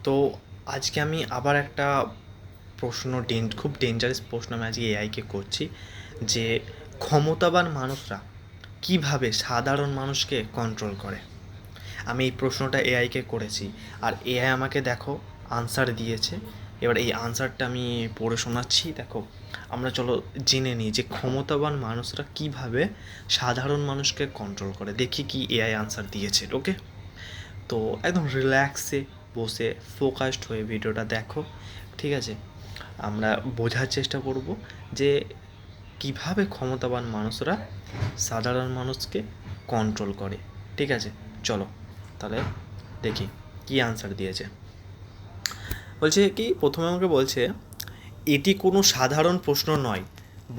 তো আজকে আমি আবার একটা খুব ডেঞ্জারাস প্রশ্ন আমি আজকে এআইকে করছি যে ক্ষমতাবান মানুষরা কিভাবে সাধারণ মানুষকে কন্ট্রোল করে। আমি এই প্রশ্নটা এআইকে করেছি আর এআই আমাকে দেখো আনসার দিয়েছে। এবার এই আনসারটা আমি পড়ে শোনাচ্ছি, দেখো। আমরা চলো জেনে নিই যে ক্ষমতাবান মানুষরা কিভাবে সাধারণ মানুষকে কন্ট্রোল করে। দেখি কি এআই আনসার দিয়েছে। ওকে, তো একদম রিল্যাক্সে বসে ফোকাসড হয়ে ভিডিওটা দেখো, ঠিক আছে? আমরা বোঝার চেষ্টা করব যে কিভাবে ক্ষমতাবান মানুষরা সাধারণ মানুষকে কন্ট্রোল করে। ঠিক আছে, চলো তাহলে দেখি কি আনসার দিয়েছে। বলছে কি, প্রথমে আমাকে বলছে এটি কোনো সাধারণ প্রশ্ন নয়,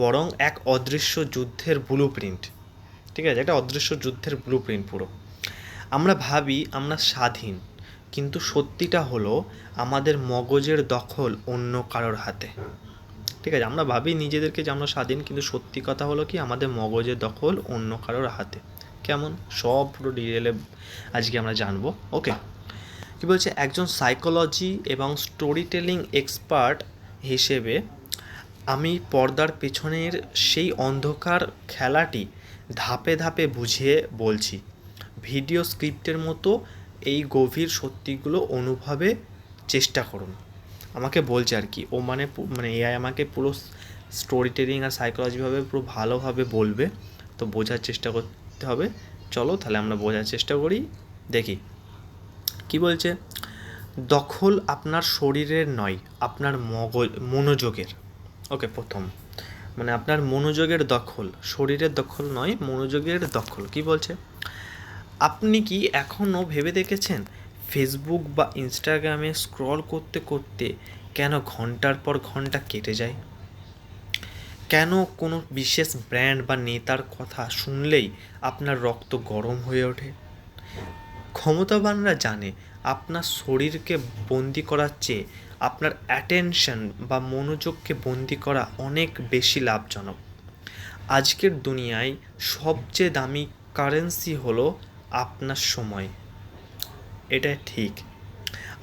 বরং এক অদৃশ্য যুদ্ধের ব্লু প্রিন্ট। ঠিক আছে, একটা অদৃশ্য যুদ্ধের ব্লু প্রিন্ট পুরো। আমরা ভাবি আমরা স্বাধীন, কিন্তু সত্যিটা হলো আমাদের মগজের দখল অন্য কারোর হাতে। ঠিক আছে, আমরা ভাবি নিজেদেরকে যে আমরা স্বাধীন, কিন্তু সত্যি কথা হলো কি আমাদের মগজের দখল অন্য কারোর হাতে। কেমন, সব পুরো ডিটেলে আজকে আমরা জানবো। ওকে, কী বলছে, একজন সাইকোলজি এবং স্টোরি টেলিং এক্সপার্ট হিসেবে আমি পর্দার পেছনের সেই অন্ধকার খেলাটি ধাপে ধাপে বুঝিয়ে বলছি। ভিডিও স্ক্রিপ্টের মতো এই গভীর সত্যিগুলো অনুভবে চেষ্টা করুন। আমাকে বলছে আর কি, ও মানে এআই আমাকে পুরো স্টোরি টেলিং আর সাইকোলজিভাবে পুরো ভালোভাবে বলবে, তো বোঝার চেষ্টা করতে হবে। চলো তাহলে আমরা বোঝার চেষ্টা করি, দেখি কি বলছে। দখল আপনার শরীরের নয়, আপনার মনোযোগের। ওকে, প্রথম মানে আপনার মনোযোগের দখল, শরীরের দখল নয়, মনোযোগের দখল। কি বলছে, আপনি কি এখনও ভেবে দেখেছেন ফেসবুক বা ইনস্টাগ্রামে স্ক্রল করতে করতে কেন ঘন্টার পর ঘন্টা কেটে যায়? কেন কোনো বিশেষ ব্র্যান্ড বা নেতার কথা শুনলেই আপনার রক্ত গরম হয়ে ওঠে? ক্ষমতাবানরা জানে আপনার শরীরকে বন্দি করার চেয়ে আপনার অ্যাটেনশন বা মনোযোগকে বন্দি করা অনেক বেশি লাভজনক। আজকের দুনিয়ায় সবচেয়ে দামি কারেন্সি হলো আপনার সময়। এটা ঠিক,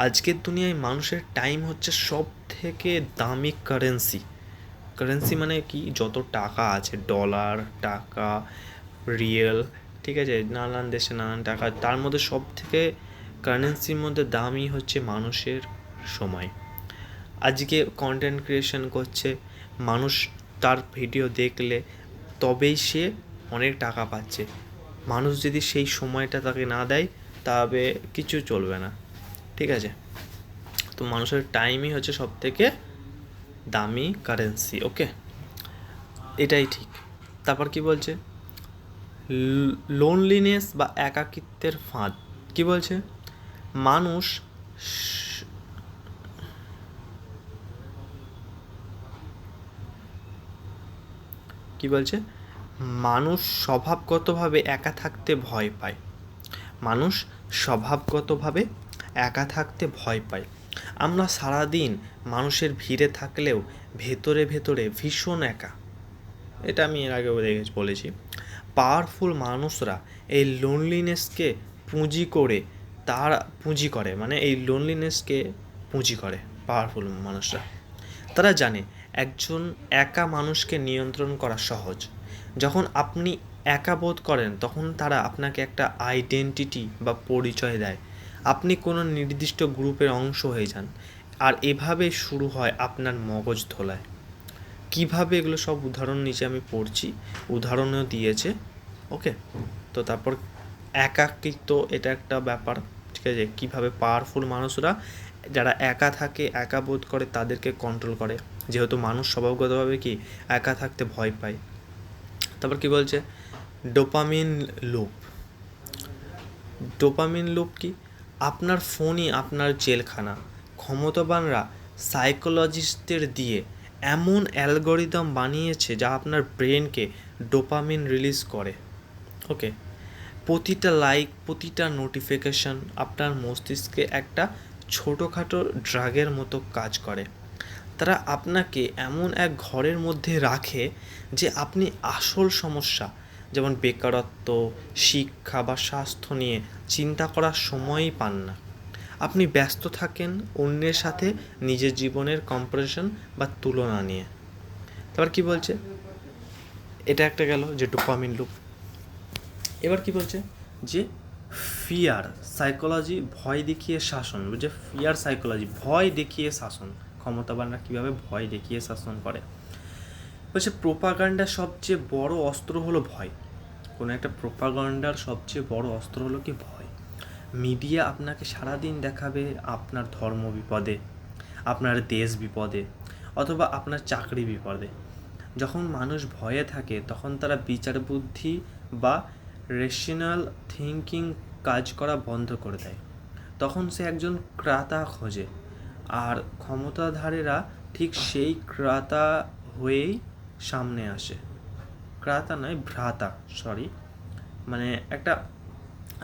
আজকের দুনিয়ায় মানুষের টাইম হচ্ছে সব থেকে দামি কারেন্সি। কারেন্সি মানে কি, যত টাকা আছে, ডলার, টাকা, রিয়েল, ঠিক আছে, নানান দেশে নানান টাকা, তার মধ্যে সব থেকে কারেন্সির মধ্যে দামি হচ্ছে মানুষের সময়। আজকে কন্টেন্ট ক্রিয়েশন করছে মানুষ, তার ভিডিও দেখলে তবেই সে অনেক টাকা পাচ্ছে। মানুষ যদি সেই সময়টা তাকে না দেয় তবে কিছু চলবে না। ঠিক আছে, তো মানুষের টাইমই হচ্ছে সব থেকে দামি কারেন্সি। ওকে, এটাই ঠিক। তারপর কি বলছে, লোনলিনেস বা একাকিত্বের ফাঁদ। কি বলছে, মানুষ কি বলছে, মানুষ স্বভাবগতভাবে একা থাকতে ভয় পায়। মানুষ স্বভাবগতভাবে একা থাকতে ভয় পায়। আমরা সারাদিন মানুষের ভিড়ে থাকলেও ভেতরে ভেতরে ভীষণ একা। এটা আমি এর আগেও বলেছি। পাওয়ারফুল মানুষরা এই লোনলিনেসকে পুঁজি করে মানে এই লোনলিনেসকে পুঁজি করে পাওয়ারফুল মানুষরা। তারা জানে একজন একা মানুষকে নিয়ন্ত্রণ করা সহজ। যখন আপনি একা বোধ করেন তখন তারা আপনাকে একটা আইডেন্টিটি বা পরিচয় দেয়। আপনি কোনো নির্দিষ্ট গ্রুপের অংশ হয়ে যান, আর এভাবে শুরু হয় আপনার মগজ ধোলায়। কীভাবে, এগুলো সব উদাহরণ নিচে আমি পড়ছি, উদাহরণও দিয়েছে। ওকে, তো তারপর একাকিত্ব, এটা একটা ব্যাপার। ঠিক আছে, কীভাবে পাওয়ারফুল মানুষরা যারা একা থাকে, একা বোধ করে, তাদেরকে কন্ট্রোল করে, যেহেতু মানুষ স্বভাবগতভাবে কি একা থাকতে ভয় পায়। তারপর কি বলছে, ডোপামিন লুপ। ডোপামিন লুপ কি, আপনার ফোনই আপনার জেলখানা। ক্ষমতাবানরা সাইকোলজিস্টদের দিয়ে এমন অ্যালগোরিদম বানিয়েছে যা আপনার ব্রেনকে ডোপামিন রিলিজ করে। ওকে, প্রতিটা লাইক, প্রতিটা নোটিফিকেশন আপনার মস্তিষ্কে একটা ছোটোখাটো ড্রাগের মতো কাজ করে। তারা আপনাকে এমন এক ঘরের মধ্যে রাখে যে আপনি আসল সমস্যা, যেমন বেকারত্ব, শিক্ষা বা স্বাস্থ্য নিয়ে চিন্তা করার সময়ই পান না। আপনি ব্যস্ত থাকেন অন্যের সাথে নিজের জীবনের কম্পারিজন বা তুলনা নিয়ে। তারপর কি বলছে, এটা একটা গেল যে ডোপামিন লুপ। এবার কি বলছে যে ফিয়ার সাইকোলজি, ভয় দেখিয়ে শাসন, যে ফিয়ার সাইকোলজি, ভয় দেখিয়ে শাসন, ক্ষমতাবানরা কীভাবে ভয় দেখিয়ে শাসন করে। বলছে প্রোপাগান্ডার সবচেয়ে বড় অস্ত্র হলো ভয়। কোনো একটা প্রোপাগান্ডার সবচেয়ে বড় অস্ত্র হলো কি ভয়। মিডিয়া আপনাকে সারাদিন দেখাবে আপনার ধর্ম বিপদে, আপনার দেশ বিপদে, অথবা আপনার চাকরি বিপদে। যখন মানুষ ভয়ে থাকে তখন তারা বিচার বুদ্ধি বা রেশনাল থিঙ্কিং কাজ করা বন্ধ করে দেয়। তখন সে একজন ক্রেতা খোঁজে, আর ক্ষমতাধারীরা ঠিক সেই ক্রেতা হয়েই সামনে আসে। ক্রেতা নয়, ভ্রাতা, সরি, মানে একটা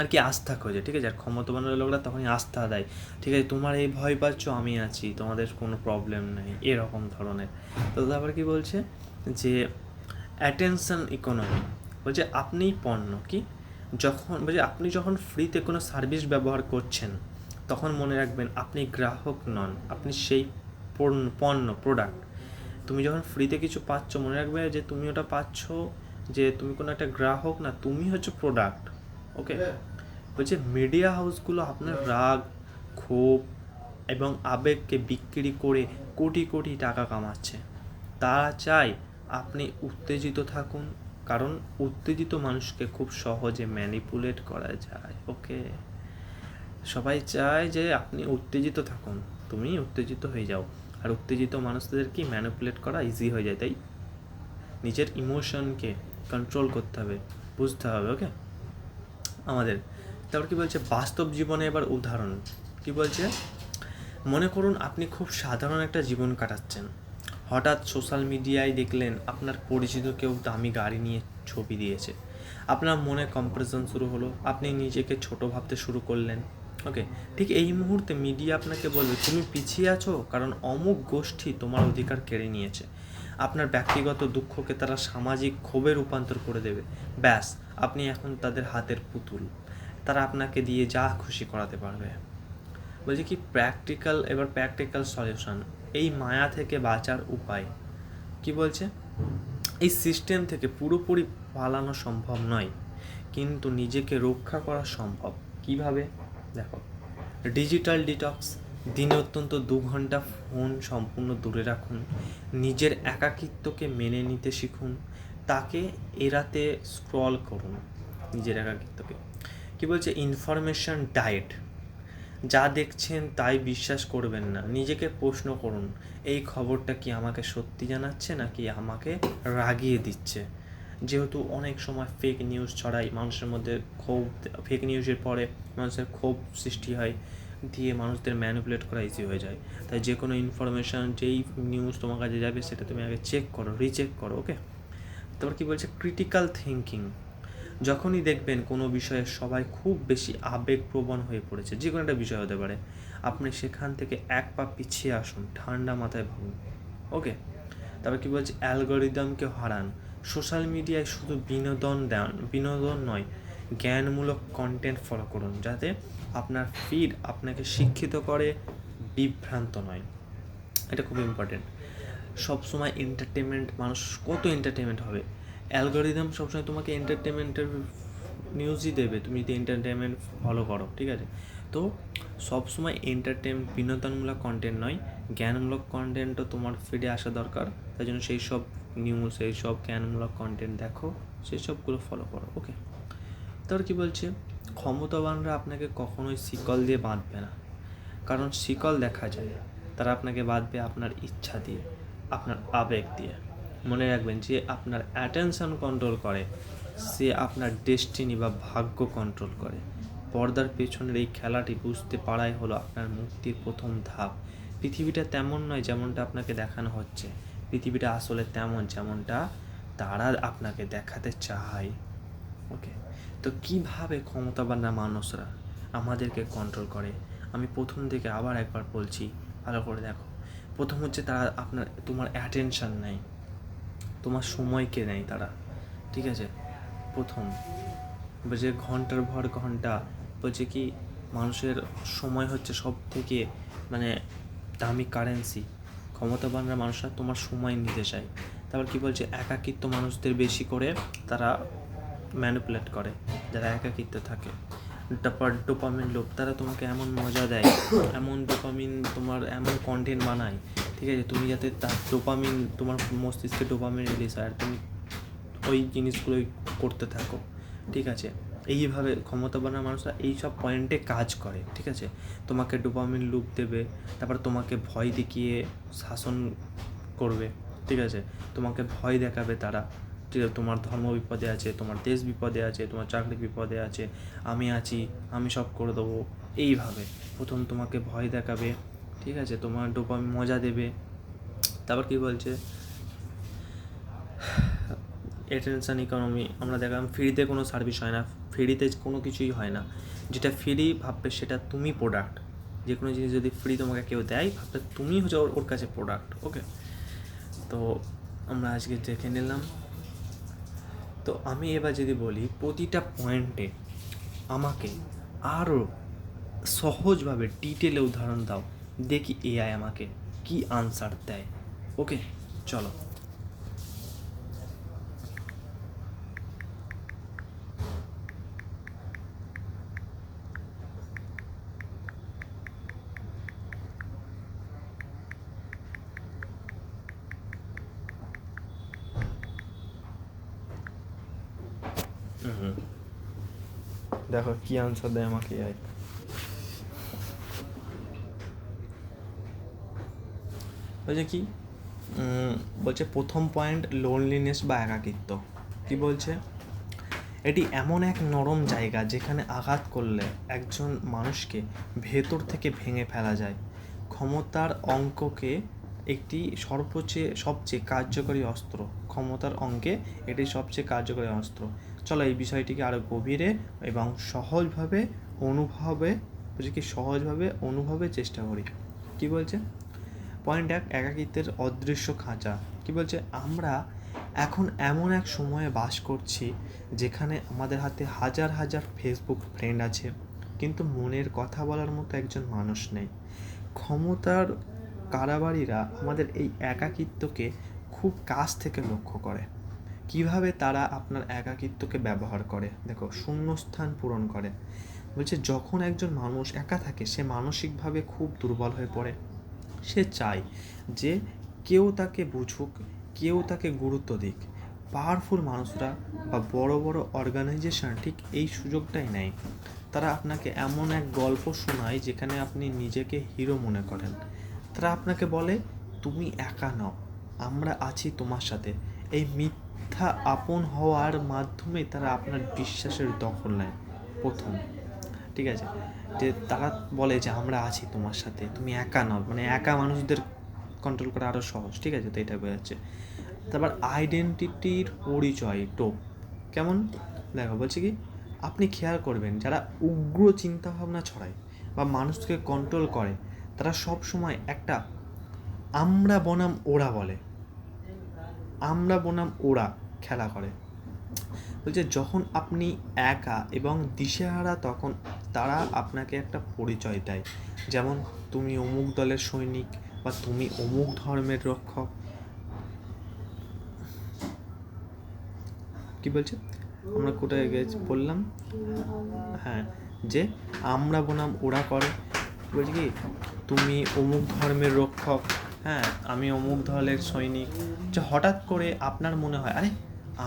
আর কি আস্থা খোঁজে, ঠিক আছে। আর ক্ষমতাবানের লোকরা তখনই আস্থা দেয়, ঠিক আছে তোমার এই ভয় পাচ্ছ, আমি আছি, তোমাদের কোনো প্রবলেম নেই, এরকম ধরনের। তো তারপর কি বলছে যে অ্যাটেনশন ইকোনমি, বলছে আপনিই পণ্য, কি যখন বলছে আপনি যখন ফ্রিতে কোনো সার্ভিস ব্যবহার করছেন তখন মনে রাখবেন আপনি গ্রাহক নন, আপনি সেই পণ্য, প্রোডাক্ট। তুমি যখন ফ্রিতে কিছু পাচ্ছ মনে রাখবে যে তুমি ওটা পাচ্ছ, যে তুমি কোনো একটা গ্রাহক না, তুমি হচ্ছে প্রোডাক্ট। ওকে, বলছে মিডিয়া হাউসগুলো আপনার রাগ, ক্ষোভ এবং আবেগকে বিক্রি করে কোটি কোটি টাকা কামাচ্ছে। তারা চায় আপনি উত্তেজিত থাকুন, কারণ উত্তেজিত মানুষকে খুব সহজে ম্যানিপুলেট করা যায়। ওকে, সবাই চায় যে আপনি উত্তেজিত থাকুন, তুমি উত্তেজিত হয়ে যাও, আর উত্তেজিত মানুষদের কি ম্যানিপুলেট করা ইজি হয়ে যায়। তাই নিজের ইমোশনকে কন্ট্রোল করতে হবে, বুঝতে হবে। ওকে, আমাদের তারপর কি বলছে বাস্তব জীবনে এবার উদাহরণ কি বলছে, মনে করুন আপনি খুব সাধারণ একটা জীবন কাটাচ্ছেন, হঠাৎ সোশ্যাল মিডিয়ায় দেখলেন আপনার পরিচিত কেউ দামি গাড়ি নিয়ে ছবি দিয়েছে। আপনার মনে কম্পারিজন শুরু হলো, আপনি নিজেকে ছোট ভাবতে শুরু করলেন। ওকে, ঠিক এই মুহূর্তে মিডিয়া আপনাকে বলবে তুমি পিছিয়ে আছো কারণ অমুক গোষ্ঠী তোমার অধিকার কেড়ে নিয়েছে। আপনার ব্যক্তিগত দুঃখকে তারা সামাজিক ক্ষোভে রূপান্তর করে দেবে। ব্যাস, আপনি এখন তাদের হাতের পুতুল, তারা আপনাকে দিয়ে যা খুশি করাতে পারবে। বলছি কি প্র্যাকটিক্যাল সলিউশন, এই মায়া থেকে বাঁচার উপায় কি বলছে, এই সিস্টেম থেকে পুরোপুরি পালানো সম্ভব নয়, কিন্তু নিজেকে রক্ষা করা সম্ভব। কিভাবে দেখো, ডিজিটাল ডিটক্স, দিনে অন্তত 2 ঘন্টা ফোন সম্পূর্ণ দূরে রাখুন। নিজের একাকিত্বকে মেনে নিতে শিখুন, তাকে এড়াতে স্ক্রল করুন নিজের একাকিত্বকে। কি বলছে ইনফরমেশন ডায়েট, যা দেখছেন তাই বিশ্বাস করবেন না, নিজেকে প্রশ্ন করুন এই খবরটা কি আমাকে সত্যি জানাচ্ছে নাকি আমাকে রাগিয়ে দিচ্ছে। যেহেতু অনেক সময় ফেক নিউজ ছড়ায়, মানুষের মধ্যে ক্ষোভ, ফেক নিউজের পরে মানুষের ক্ষোভ সৃষ্টি হয়, দিয়ে মানুষদের ম্যানিপুলেট করা ইজি হয়ে যায়। তাই যে কোনো ইনফরমেশান, যেই নিউজ তোমার কাছে যাবে সেটা তুমি আগে চেক করো, রিচেক করো। ওকে, তারপর কি বলছে ক্রিটিক্যাল থিঙ্কিং, যখনই দেখবেন কোনো বিষয়ে সবাই খুব বেশি আবেগপ্রবণ হয়ে পড়েছে, যে কোনো একটা বিষয় হতে পারে, আপনি সেখান থেকে এক পা পিছিয়ে আসুন, ঠান্ডা মাথায় ভাবুন। ওকে, তারপর কি বলছে অ্যালগরিদমকে হারান, সোশ্যাল মিডিয়ায় শুধু বিনোদন নয়, জ্ঞানমূলক কন্টেন্ট ফলো করুন, যাতে আপনার ফিড আপনাকে শিক্ষিত করে, বিভ্রান্ত নয়। এটা খুব ইম্পর্টেন্ট। সবসময় এন্টারটেনমেন্ট, মানুষ কত এন্টারটেনমেন্ট হবে, অ্যালগরিদম সবসময় তোমাকে এন্টারটেনমেন্টের নিউজই দেবে তুমি যদি এন্টারটেনমেন্ট ফলো করো, ঠিক আছে। তো সবসময় বিনোদনমূলক কন্টেন্ট নয়, জ্ঞানমূলক কন্টেন্টও তোমার ফিডে আসা দরকার। তাই জন্য সেই সব নিউজ, সেই সব জ্ঞানমূলক কন্টেন্ট দেখো, সেই সবগুলো ফলো করো। ওকে, তারপর কী বলছে ক্ষমতাবানরা আপনাকে কখনোই শিকল দিয়ে বাঁধবে না, কারণ শিকল দেখা যায়, তারা আপনাকে বাঁধবে আপনার ইচ্ছা দিয়ে, আপনার আবেগ দিয়ে। মনে রাখবেন যে আপনার অ্যাটেনশন কন্ট্রোল করে, সে আপনার ডেস্টিনি বা ভাগ্য কন্ট্রোল করে। পর্দার পেছনের এই খেলাটি বুঝতে পারাই হলো আপনার মুক্তির প্রথম ধাপ। পৃথিবীটা তেমন নয় যেমনটা আপনাকে দেখানো হচ্ছে, পৃথিবীটা আসলে তেমন যেমনটা তারা আপনাকে দেখাতে চায়। ওকে, তো কীভাবে ক্ষমতাবান মানুষরা আমাদেরকে কন্ট্রোল করে, আমি প্রথম থেকে আবার একবার বলছি, ভালো করে দেখো। প্রথম হচ্ছে তারা তোমার অ্যাটেনশন নেয়, তোমার সময়কে নেয় তারা, ঠিক আছে। প্রথম বলছে ঘন্টার ভর ঘন্টা, বলছে কি মানুষের সময় হচ্ছে সব থেকে মানে দামি কারেন্সি। ক্ষমতাবানরা মানুষরা তোমার সময় নিতে চায়। তারপর কি বলছে, একাকিত্ব মানুষদের বেশি করে তারা ম্যানিপুলেট করে, যারা একাকিত্ব থাকে। তারপর ডোপামিন লোভ, তারা তোমাকে এমন মজা দেয়, এমন ডোপামিন তোমার এমন কন্টেন্ট বানায়, ঠিক আছে, তুমি যাতে তার ডোপামিন তোমার মস্তিষ্কে ডোপামিন রিলিজ হয় আর তুমি ওই জিনিসগুলোই করতে থাকো, ঠিক আছে। এইভাবে ক্ষমতাবান মানুষরা এইসব পয়েন্টে কাজ করে, ঠিক আছে। তোমাকে ডোপামিন লুপ দেবে, তারপর তোমাকে ভয় দেখিয়ে শাসন করবে, ঠিক আছে। তোমাকে ভয় দেখাবে তারা, ঠিক আছে, তোমার ধর্ম বিপদে আছে, তোমার দেশ বিপদে আছে, তোমার চাকরি বিপদে আছে, আমি আছি, আমি সব করে দেবো। এইভাবে প্রথম তোমাকে ভয় দেখাবে, ঠিক আছে, তোমার ডোপামিন মজা দেবে। তারপর কী বলছে, অ্যাটেনশন ইকোনমি, আমরা দেখলাম ফ্রিতে কোনো সার্ভিস হয় না, ফ্রিতে কোনো কিছুই হয় না। যেটা ফ্রি ভাববে সেটা তুমি প্রোডাক্ট। যে কোনো জিনিস যদি ফ্রি তোমাকে কেউ দেয়, ভাববে তুমি হচ্ছে ওর কাছে প্রোডাক্ট। ওকে, তো আমরা আজকে দেখে নিলাম। তো আমি এবার যদি বলি, প্রতিটা পয়েন্টে আমাকে আরও সহজভাবে ডিটেলে উদাহরণ দাও, দেখি এআই আমাকে কি আনসার দেয়। ওকে, চলো। দেখো কি আনসার দেয় আমাকে এআই। বলছে কি, বলছে প্রথম পয়েন্ট লোনলিনেস বা একাকিত্ব। কি বলছে, এটি এমন এক নরম জায়গা যেখানে আঘাত করলে একজন মানুষকে ভেতর থেকে ভেঙে ফেলা যায়। ক্ষমতার অঙ্ককে একটি সবচেয়ে কার্যকরী অস্ত্র। ক্ষমতার অঙ্কে এটি সবচেয়ে কার্যকরী অস্ত্র। চলো এই বিষয়টিকে আরও গভীরে এবং সহজভাবে অনুভবের চেষ্টা করি। কি বলছে, পয়েন্ট 1, একাকিত্বের অদৃশ্য খাঁচা। কি বলছে, আমরা এখন এমন এক সময়ে বাস করছি যেখানে আমাদের হাতে হাজার হাজার ফেসবুক ফ্রেন্ড আছে, কিন্তু মনের কথা বলার মতো একজন মানুষ নেই। ক্ষমতার কারবারিরা আমাদের এই একাকিত্বকে খুব কাছ থেকে লক্ষ্য করে। কিভাবে তারা আপনার একাকিত্বকে ব্যবহার করে, দেখো, শূন্যস্থান পূরণ করে। বলছে যখন একজন মানুষ একা থাকে সে মানসিকভাবে খুব দুর্বল হয়ে পড়ে। সে চায় যে কেউ তাকে বুঝুক, কেউ তাকে গুরুত্ব দিক। পাওয়ারফুল মানুষরা বা বড় বড় অর্গানাইজেশন ঠিক এই সুযোগটাই নেয়। তারা আপনাকে এমন এক গল্প শোনায় যেখানে আপনি নিজেকে হিরো মনে করেন। তারা আপনাকে বলে, তুমি একা নও, আমরা আছি তোমার সাথে। এই মিথ্যা আপন হওয়ার মাধ্যমে তারা আপনার বিশ্বাসের দখল নেয় প্রথম, ঠিক আছে। যে তারা বলে যে আমরা আছি তোমার সাথে, তুমি একা নও, মানে একা মানুষদের কন্ট্রোল করা আরও সহজ, ঠিক আছে। তো এটা বোঝাচ্ছে। তারপর আইডেন্টিটির পরিচয় টোপ। কেমন, দেখো বলছে কি, আপনি খেয়াল করবেন যারা উগ্র চিন্তাভাবনা ছড়ায় বা মানুষকে কন্ট্রোল করে, তারা সব সময় একটা আমরা বনাম ওরা বলে, আমরা বনাম ওরা খেলা করে। বলছে যখন আপনি একা এবং দিশেহারা তখন তারা আপনাকে একটা পরিচয় দেয়, যেমন তুমি অমুক দলের সৈনিক বা তুমি অমুক ধর্মের রক্ষক। কি বলছে, আমরা কোথায় বললাম, হ্যাঁ, যে আমরা বনাম ওরা করে। বলছি কি, তুমি অমুক ধর্মের রক্ষক, হ্যাঁ, আমি অমুক দলের সৈনিক। যে হঠাৎ করে আপনার মনে হয়, আরে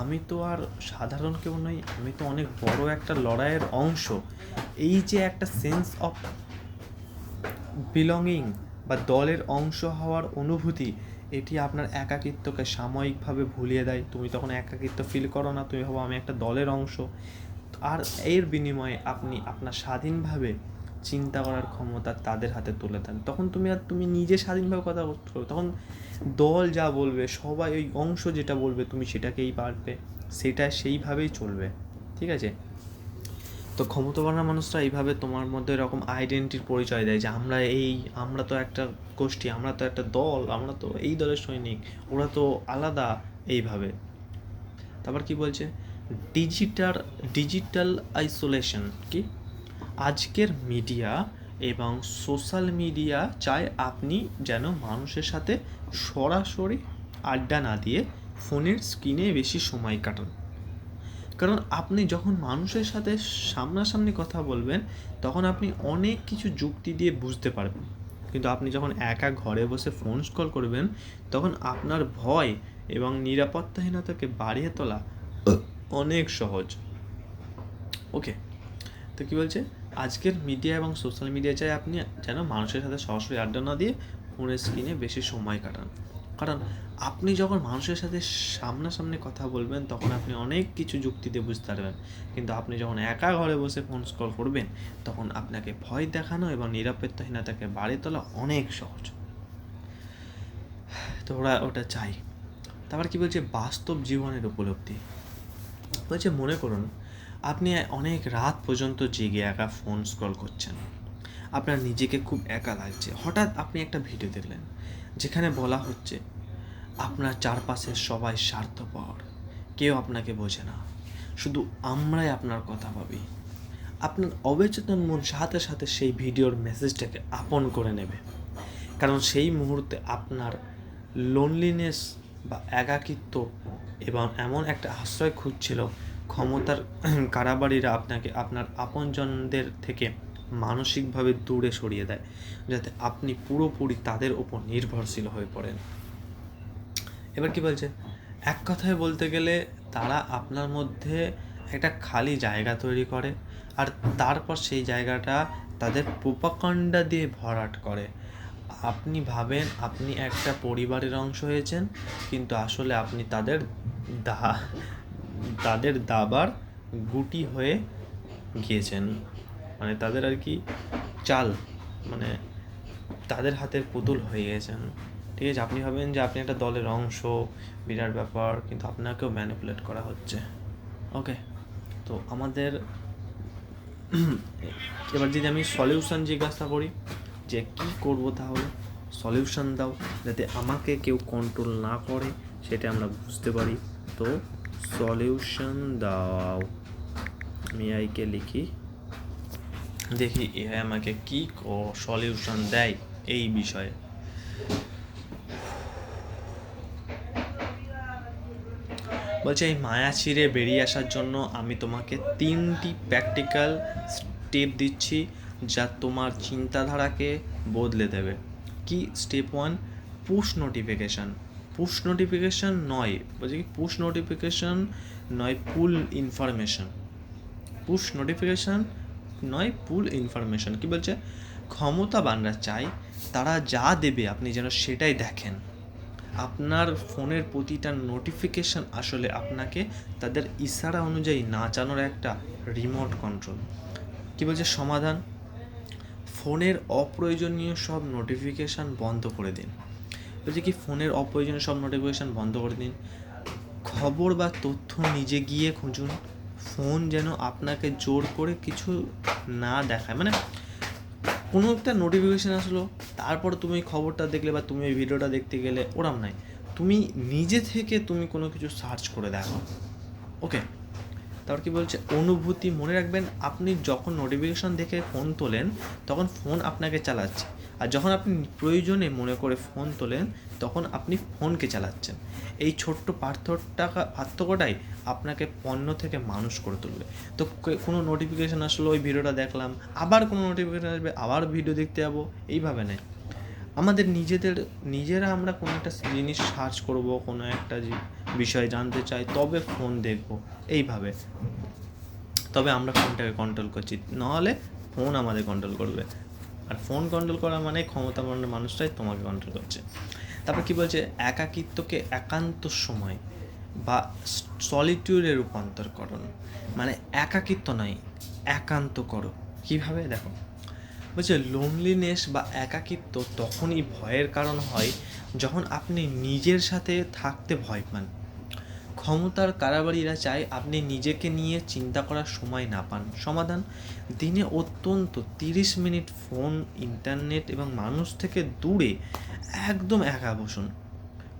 আমি তো আর সাধারণ কেউ নই, আমি তো অনেক বড় একটা লড়াইয়ের অংশ। এই যে একটা সেন্স অফ বিলঙ্গিং বা দলের অংশ হওয়ার অনুভূতি, এটি আপনার একাকিত্বকে সাময়িকভাবে ভুলিয়ে দেয়। তুমি তখন একাকিত্ব ফিল করো না, তুমি ভাবো আমি একটা দলের অংশ। আর এর বিনিময়ে আপনি আপনার স্বাধীনভাবে চিন্তা করার ক্ষমতা তাদের হাতে তুলে দেন। তখন তুমি নিজে স্বাধীনভাবে কথা বলতে পারবে। তখন দল যা বলবে, সবাই ওই অংশ যেটা বলবে তুমি সেটাকেই পারবে, সেটা সেইভাবেই চলবে, ঠিক আছে। তো ক্ষমতাবান মানুষরা এইভাবে তোমার মধ্যে এরকম আইডেন্টিটির পরিচয় দেয় যে আমরা তো একটা গোষ্ঠী, আমরা তো একটা দল, আমরা তো এই দলের সৈনিক, ওরা তো আলাদা, এইভাবে। তারপর কি বলছে, ডিজিটাল আইসোলেশন। কি, আজকের মিডিয়া এবং সোশ্যাল মিডিয়া চায় আপনি যেন মানুষের সাথে সরাসরি আড্ডা না দিয়ে ফোনের স্ক্রিনে বেশি সময় কাটান। কারণ আপনি যখন মানুষের সাথে সামনাসামনি কথা বলবেন তখন আপনি অনেক কিছু যুক্তি দিয়ে বুঝতে পারবেন, কিন্তু আপনি যখন একা ঘরে বসে ফোন স্ক্রল করবেন তখন আপনার ভয় এবং নিরাপত্তাহীনতাকে বাড়িয়ে তোলা অনেক সহজ। ওকে, তো কী বলছে, আজকের মিডিয়া এবং সোশ্যাল মিডিয়া চাই আপনি যেন মানুষের সাথে সরাসরি আড্ডা না দিয়ে ফোনের স্ক্রিনে বেশি সময় কাটান। কারণ আপনি যখন মানুষের সাথে সামনাসামনি কথা বলবেন তখন আপনি অনেক কিছু যুক্তি দিয়ে বুঝতে পারবেন, কিন্তু আপনি যখন একা ঘরে বসে ফোন স্ক্রল করবেন তখন আপনাকে ভয় দেখানো এবং নিরাপত্তাহীনতাকে বাড়িয়ে তোলা অনেক সহজ। তো ওটা চাই। তারপর কি বলছে, বাস্তব জীবনের উপলব্ধি। বলছে মনে করুন আপনি অনেক রাত পর্যন্ত জেগে একা ফোন স্ক্রল করছেন, আপনার নিজেকে খুব একা লাগছে। হঠাৎ আপনি একটা ভিডিও দেখলেন যেখানে বলা হচ্ছে আপনার চারপাশের সবাই স্বার্থপর, কেউ আপনাকে বোঝে না, শুধু আমরাই আপনার কথা ভাবি। আপনার অবচেতন মন সাথে সাথে সেই ভিডিওর মেসেজটাকে আপন করে নেবে, কারণ সেই মুহূর্তে আপনার লোনলিনেস বা একাকিত্ব এবং এমন একটা আশ্রয় খুঁজছিল। ক্ষমতার কারাবারীরা আপনাকে আপনার আপনজনদের থেকে মানসিকভাবে দূরে সরিয়ে দেয়, যাতে আপনি পুরোপুরি তাদের ওপর নির্ভরশীল হয়ে পড়েন। এবার কি বলছে, এক কথায় বলতে গেলে তারা আপনার মধ্যে একটা খালি জায়গা তৈরি করে আর তারপর সেই জায়গাটা তাদের প্রোপাগান্ডা দিয়ে ভরাট করে। আপনি ভাবেন আপনি একটা পরিবারের অংশ হয়েছেন, কিন্তু আসলে আপনি তাদের দাবার গুটি হয়ে গিয়েছেন, মানে তাদের আর কি চাল, মানে তাদের হাতের পুতুল হয়ে গেছেন। ঠিক আছে, আপনি ভাবেন যে আপনি একটা দলের অংশ, বিরাট ব্যাপার, কিন্তু আপনাকেও ম্যানিপুলেট করা হচ্ছে। ওকে, তো আমাদের এবার যদি আমি সলিউশন জিজ্ঞাসা করি যে কি করব, তাহলে সলিউশন দাও যাতে আমাকে কেউ কন্ট্রোল না করে, সেটা আমরা বুঝতে পারি। তো সলিউশন দাও, আমি এআইকে লিখি, দেখি এআই আমাকে কি সলিউশন দেয় এই বিষয়ে। বলছে এই মায়া ছিঁড়ে বেরিয়ে আসার জন্য আমি তোমাকে 3টি প্র্যাকটিক্যাল স্টেপ দিচ্ছি যা তোমার চিন্তাধারাকে বদলে দেবে। কি step 1, push notification. Push notification নয়, বলছে কি পুশ নোটিফিকেশান নয়, পুল ইনফরমেশন। পুশ নোটিফিকেশান নয়, পুল ইনফরমেশন। কি বলছে, ক্ষমতাবানরা চায় তারা যা দেবে আপনি যেন সেটাই দেখেন। আপনার ফোনের প্রতিটা নোটিফিকেশান আসলে আপনাকে তাদের ইশারা অনুযায়ী নাচানোর একটা রিমোট কন্ট্রোল। কী বলছে সমাধান, ফোনের অপ্রয়োজনীয় সব নোটিফিকেশান বন্ধ করে দিন। বলছে কি ফোনের অপ্রয়োজনীয় সব নোটিফিকেশান বন্ধ করে দিন। খবর বা তথ্য নিজে গিয়ে খুঁজুন, ফোন যেন আপনাকে জোর করে কিছু না দেখায়। মানে কোনো একটা নোটিফিকেশান আসলো, তারপর তুমি খবরটা দেখলে বা তুমি ওই ভিডিওটা দেখতে গেলে, ওরম নাই, তুমি নিজে থেকে তুমি কোনো কিছু সার্চ করে দেখো। ওকে, তারপর কি বলছে, অনুভূতি। মনে রাখবেন আপনি যখন নোটিফিকেশান দেখে ফোন তোলেন তখন ফোন আপনাকে চালাচ্ছে, আর যখন আপনি প্রয়োজনে মনে করে ফোন তোলেন তখন আপনি ফোনকে চালাচ্ছেন। এই ছোট্ট পার্থক্যটাই আপনাকে পণ্য থেকে মানুষ করে তুলবে। তো কোনো নোটিফিকেশান আসলো, ওই ভিডিওটা দেখলাম, আবার কোনো নোটিফিকেশান আসবে, আবার ভিডিও দেখতে যাবো, এইভাবে নেই। আমাদের নিজেরা আমরা কোনো একটা জিনিস সার্চ করব, কোনো একটা বিষয় জানতে চাই, তবে ফোন দেখব, এইভাবে তবে আমরা ফোনটাকে কন্ট্রোল করছি, নাহলে ফোন আমাদের কন্ট্রোল করবে। আর ফোন কন্ট্রোল করা মানে ক্ষমতাবান মানুষটাই তোমাকে কন্ট্রোল করছে। তারপর কি বলছে, একাকিত্বকে একান্ত সময় বা সলিটিউডে রূপান্তর করুন। মানে একাকিত্ব নয়, একান্ত করো। কীভাবে দেখো, বলছে লোনলিনেস বা একাকিত্ব তখনই ভয়ের কারণ হয় যখন আপনি নিজের সাথে থাকতে ভয় পান। ক্ষমতার কারাবারীরা চায় আপনি নিজেকে নিয়ে চিন্তা করার সময় না পান। সমাধান, দিনে অত্যন্ত 30 মিনিট ফোন, ইন্টারনেট এবং মানুষ থেকে দূরে একদম একা বসুন।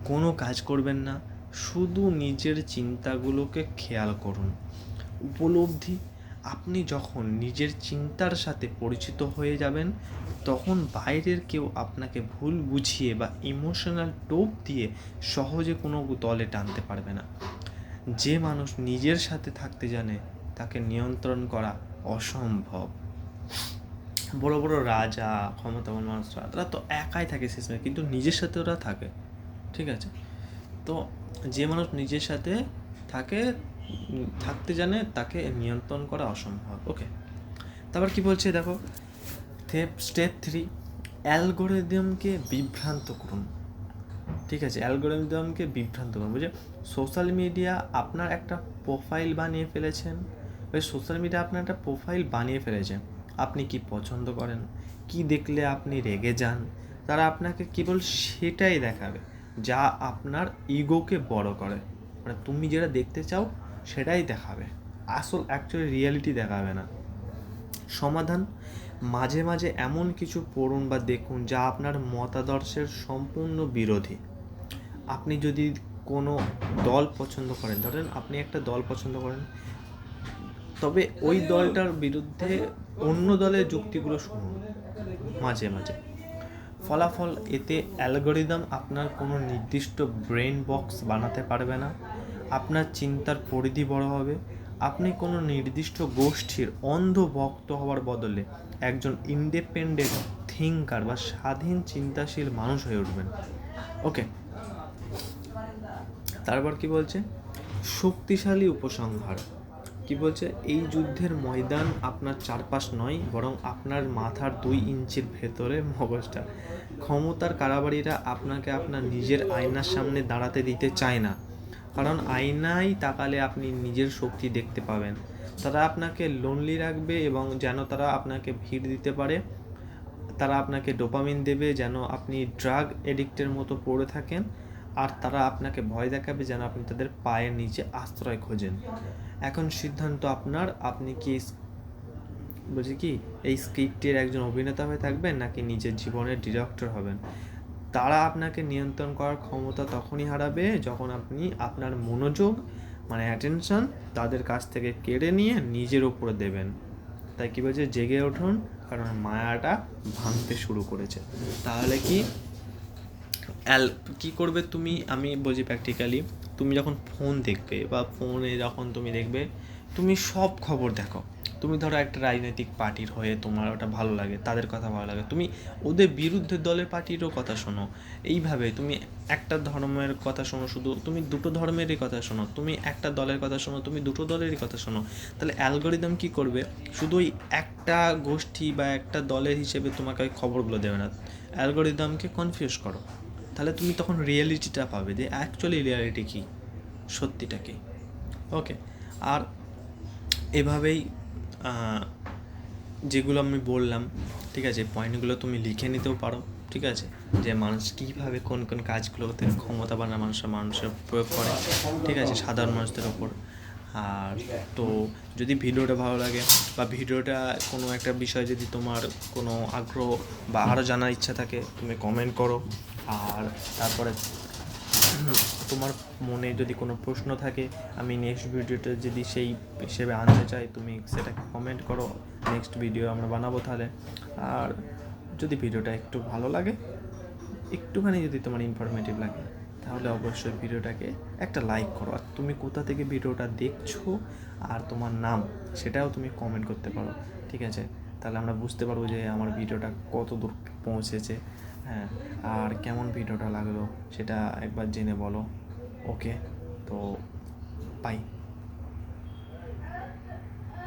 কোনো কাজ করবেন না, শুধু নিজের চিন্তাগুলোকে খেয়াল করুন। উপলব্ধি, আপনি যখন নিজের চিন্তার সাথে পরিচিত হয়ে যাবেন, তখন বাইরের কেউ আপনাকে ভুল বুঝিয়ে বা ইমোশনাল টোপ দিয়ে সহজে কোনো দলে টানতে পারবে না। যে মানুষ নিজের সাথে থাকতে জানে তাকে নিয়ন্ত্রণ করা অসম্ভব। বড় বড় রাজা, ক্ষমতাবান মানুষরা, তারা তো একাই থাকে শেষমেশ, কিন্তু নিজের সাথে ওরা থাকে, ঠিক আছে? তো যে মানুষ নিজের সাথে থাকে, থাকতে জানে, তাকে নিয়ন্ত্রণ করা অসম্ভব। ওকে, তারপর কি বলছে দেখো, স্টেপ 3, অ্যালগোরিদমকে বিভ্রান্ত করুন। ঠিক আছে, অ্যালগোরিদমকে বিভ্রান্ত করুন, বুঝে? সোশ্যাল মিডিয়া আপনার একটা প্রোফাইল বানিয়ে ফেলেছেন, সোশ্যাল মিডিয়া আপনার একটা প্রোফাইল বানিয়ে ফেলেছেন। আপনি কি পছন্দ করেন, কি দেখলে আপনি রেগে যান, তারা আপনাকে কেবল সেটাই দেখাবে যা আপনার ইগোকে বড় করে। মানে তুমি যেটা দেখতে চাও সেটাই দেখাবে, অ্যাকচুয়ালি রিয়েলিটি দেখাবে না। সমাধান, মাঝে মাঝে এমন কিছু পড়ুন বা দেখুন যা আপনার মতাদর্শের সম্পূর্ণ বিরোধী। আপনি যদি কোনো দল পছন্দ করেন, ধরেন আপনি একটা দল পছন্দ করেন, তবে ওই দলটার বিরুদ্ধে অন্য দলের যুক্তিগুলো শুনুন মাঝে মাঝে। ফলাফল, এতে অ্যালগোরিদম আপনার কোনো নির্দিষ্ট ব্রেন বক্স বানাতে পারবে না, আপনার চিন্তার পরিধি বড় হবে, আপনি কোনো নির্দিষ্ট গোষ্ঠীর অন্ধ ভক্ত হওয়ার বদলে একজন ইন্ডিপেন্ডেন্ট থিঙ্কার বা স্বাধীন চিন্তাশীল মানুষ হয়ে উঠবেন। ওকে, তারপর কি বলছে, শক্তিশালী উপসংহার। কি বলছে, এই যুদ্ধের ময়দান আপনার চারপাশ নয়, বরং আপনার মাথার 2 ইঞ্চির ভেতরে মগজটা। ক্ষমতার কারাবারীরা আপনাকে আপনার নিজের আয়নার সামনে দাঁড়াতে দিতে চায় না, কারণ আয়নায় তাকালে আপনি নিজের শক্তি দেখতে পাবেন। তারা আপনাকে লোনলি রাখবে এবং যেন তারা আপনাকে ভিড় দিতে পারে। তারা আপনাকে ডোপামিন দেবে যেন আপনি ড্রাগ এডিক্টের মতো পড়ে থাকেন, আর তারা আপনাকে ভয় দেখাবে যেন আপনি তাদের পায়ের নিচে আশ্রয় খোঁজেন। এখন সিদ্ধান্ত আপনার, আপনি কি বলছি কি এই স্ক্রিপ্টের একজন অভিনেতা হয়ে থাকবেন নাকি নিজের জীবনের ডিরেক্টর হবেন। তারা আপনাকে নিয়ন্ত্রণ করার ক্ষমতা তখনই হারাবে যখন আপনি আপনার মনোযোগ, মানে অ্যাটেনশন, তাদের কাছ থেকে কেড়ে নিয়ে নিজের উপরে দেবেন। তাই কী বলছে, জেগে উঠুন, কারণ মায়াটা ভাঙতে শুরু করেছে। তাহলে কি করবে তুমি, আমি বলছি প্র্যাকটিক্যালি, তুমি যখন ফোন দেখবে বা ফোনে যখন তুমি দেখবে, তুমি সব খবর দেখো। তুমি ধরো একটা রাজনৈতিক পার্টির হয়ে তোমার ওটা ভালো লাগে, তাদের কথা ভালো লাগে, তুমি ওদের বিরুদ্ধে দলের পার্টিরও কথা শোনো। এইভাবে তুমি একটা ধর্মের কথা শোনো, শুধু তুমি দুটো ধর্মেরই কথা শোনো, তুমি একটা দলের কথা শোনো, তুমি দুটো দলেরই কথা শোনো। তাহলে অ্যালগোরিদম কী করবে, শুধু ওই একটা গোষ্ঠী বা একটা দলের হিসেবে তোমাকে ওই খবরগুলো দেবে না, অ্যালগোরিদমকে কনফিউজ করো। তাহলে তুমি তখন রিয়েলিটিটা পাবে, যে অ্যাকচুয়ালি রিয়ালিটি কী, সত্যিটা কী। ওকে, আর এভাবেই যেগুলো আমি বললাম, ঠিক আছে, পয়েন্টগুলো তুমি লিখে নিতেও পারো, ঠিক আছে, যে মানুষ কীভাবে কোন কোন কাজগুলোতে ক্ষমতাবান মানুষের প্রয়োগ করে, ঠিক আছে, সাধারণ মানুষদের ওপর। আর তো যদি ভিডিওটা ভালো লাগে বা ভিডিওটা কোনো একটা বিষয় যদি তোমার কোনো আগ্রহ বা আরও জানার ইচ্ছা থাকে, তুমি কমেন্ট করো। আর তারপরে তোমার মনে যদি কোনো প্রশ্ন থাকে, আমি নেক্সট ভিডিওটা যদি সেই হিসেবে আনতে চাই, তুমি সেটাকে কমেন্ট করো, নেক্সট ভিডিও আমরা বানাবো তাহলে। আর যদি ভিডিওটা একটু ভালো লাগে, একটুখানি যদি তোমার ইনফরমেটিভ লাগে, তাহলে অবশ্যই ভিডিওটাকে একটা লাইক করো। আর তুমি কোথা থেকে ভিডিওটা দেখছো আর তোমার নাম, সেটাও তুমি কমেন্ট করতে পারো, ঠিক আছে? তাহলে আমরা বুঝতে পারবো যে আমার ভিডিওটা কত দূর পৌঁছেছে। হ্যাঁ, আর কেমন ভিডিওটা লাগলো সেটা একবার জেনে বলো। ওকে, তো বাই।